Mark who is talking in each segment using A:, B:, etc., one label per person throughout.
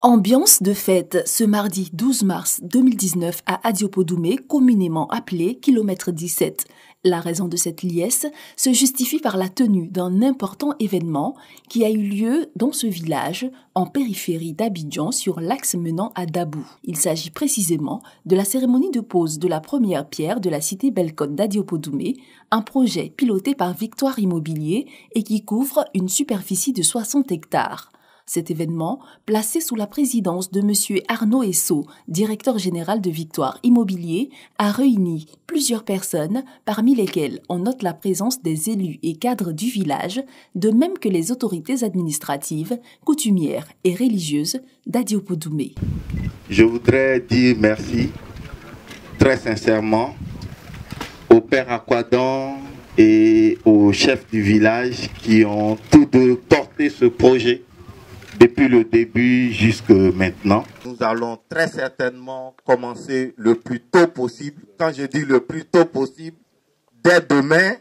A: Ambiance de fête ce mardi 12 mars 2019 à Adiopodoumé, communément appelé kilomètre 17. La raison de cette liesse se justifie par la tenue d'un important événement qui a eu lieu dans ce village, en périphérie d'Abidjan, sur l'axe menant à Dabou. Il s'agit précisément de la cérémonie de pose de la première pierre de la cité Bellecote d'Adiopodoumé, un projet piloté par Victoire Immobilier et qui couvre une superficie de 60 hectares. Cet événement, placé sous la présidence de M. Arnaud Esso, directeur général de Victoire Immobilier, a réuni plusieurs personnes, parmi lesquelles on note la présence des élus et cadres du village, de même que les autorités administratives, coutumières et religieuses d'Adiopodoumé.
B: Je voudrais dire merci très sincèrement au père Aquadan et au chef du village qui ont tous deux porté ce projet depuis le début jusqu'à maintenant. Nous allons très certainement commencer le plus tôt possible. Quand je dis le plus tôt possible, dès demain,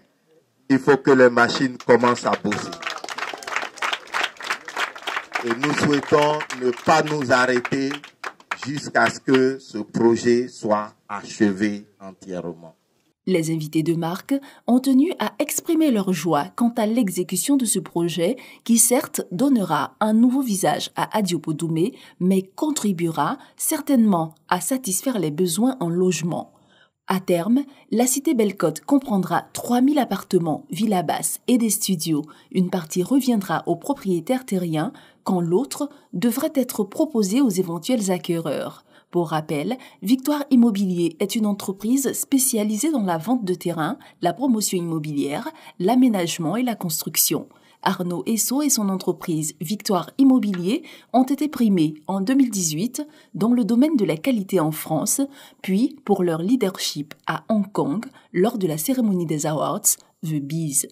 B: il faut que les machines commencent à bosser. Et nous souhaitons ne pas nous arrêter jusqu'à ce que ce projet soit achevé entièrement.
A: Les invités de marque ont tenu à exprimer leur joie quant à l'exécution de ce projet qui certes donnera un nouveau visage à Adiopodoumé, mais contribuera certainement à satisfaire les besoins en logement. À terme, la cité Bellecote comprendra 3000 appartements, villas basses et des studios. Une partie reviendra aux propriétaires terriens, quand l'autre devrait être proposée aux éventuels acquéreurs. Pour rappel, Victoire Immobilier est une entreprise spécialisée dans la vente de terrain, la promotion immobilière, l'aménagement et la construction. Arnaud Esso et son entreprise Victoire Immobilier ont été primés en 2018 dans le domaine de la qualité en France, puis pour leur leadership à Hong Kong lors de la cérémonie des Awards The Bees.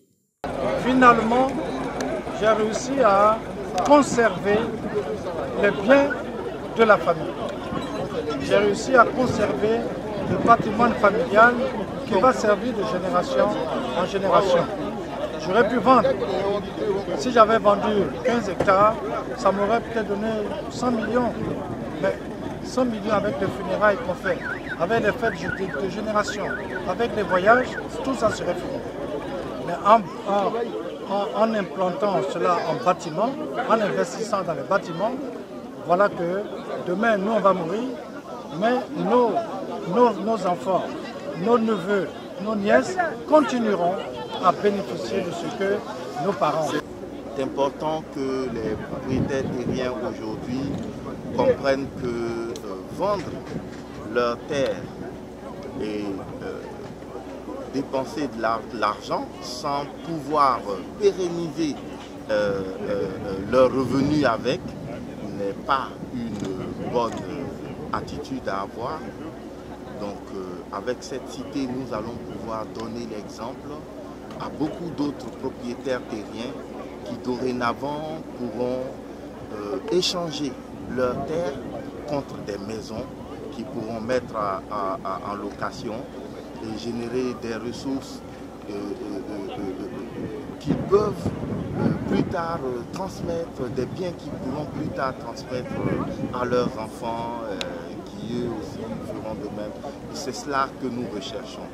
C: Finalement, j'ai réussi à conserver les biens de la famille. J'ai réussi à conserver le patrimoine familial qui va servir de génération en génération. J'aurais pu vendre. Si j'avais vendu 15 hectares, ça m'aurait peut-être donné 100 millions. Mais 100 millions avec les funérailles qu'on fait, avec les fêtes de génération, avec les voyages, tout ça serait fini. Mais en implantant cela en bâtiment, en investissant dans les bâtiments, voilà que demain, nous, on va mourir, mais nos enfants, nos neveux, nos nièces continueront à bénéficier de ce que nos parents ont.
B: C'est important que les propriétaires terriens aujourd'hui comprennent que vendre leurs terres et dépenser de l'argent sans pouvoir pérenniser leurs revenus avec n'est pas une bonne attitude à avoir. Donc avec cette cité, nous allons pouvoir donner l'exemple à beaucoup d'autres propriétaires terriens qui dorénavant pourront échanger leurs terres contre des maisons qui pourront mettre en location et générer des ressources qui peuvent plus tard transmettre, des biens qui pourront plus tard transmettre à leurs enfants qui eux aussi feront de même. Et c'est cela que nous recherchons.